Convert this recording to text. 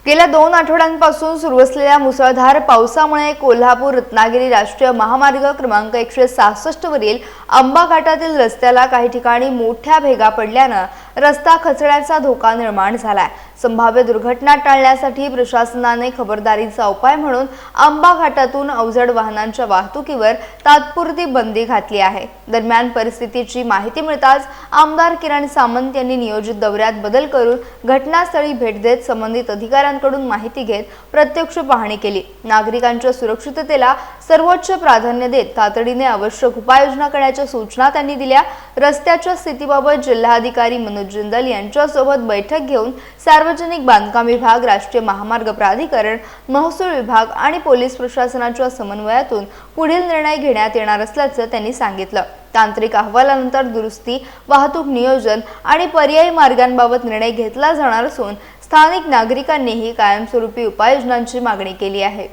गेल्या 2 आठवड्यांपासून सुरू असलेल्या मुसळधार पावसामुळे कोल्हापूर रत्नागिरी राष्ट्रीय महामार्ग क्रमांक 166 वरील आंबा घाटातील रस्त्याला काही ठिकाणी मोठ्या भेगा पडल्याने रस्ता खचण्याचा धोका निर्माण झालाय। संभाव्य दुर्घटना टाळण्यासाठी प्रशासनाने खबरदारीचा उपाय म्हणून आंबा घाटातून अवजड वाहनांच्या वाहतुकीवर तात्पुरती बंदी घातली आहे। दरम्यान परिस्थितीची माहिती मिळताच आमदार किरण सामंत यांनी नियोजित दौऱ्यात बदल करून घटनास्थळी भेट देत संबंधित अधिकाऱ्यांकडून माहिती घेत प्रत्यक्ष पाहणी केली। नागरिकांच्या सुरक्षिततेला सर्वोच्च प्राधान्य देत तातडीने आवश्यक उपाययोजना करण्याच्या सूचना त्यांनी दिल्या। रस्त्याच्या स्थितीबाबत जिल्हाधिकारी मनोज जिंदल यांच्यासोबत बैठक घेऊन सार्वजनिक बांधकाम विभाग, राष्ट्रीय महामार्ग प्राधिकरण, महसूल विभाग आणि पोलीस प्रशासनाच्या समन्वयातून पुढील निर्णय घेण्यात येणार असल्याचं त्यांनी सांगितलं। तांत्रिक अहवालानंतर दुरुस्ती, वाहतूक नियोजन आणि पर्यायी मार्गांबाबत निर्णय घेतला जाणार असून स्थानिक नागरिकांनीही कायमस्वरूपी उपाययोजनांची मागणी केली आहे।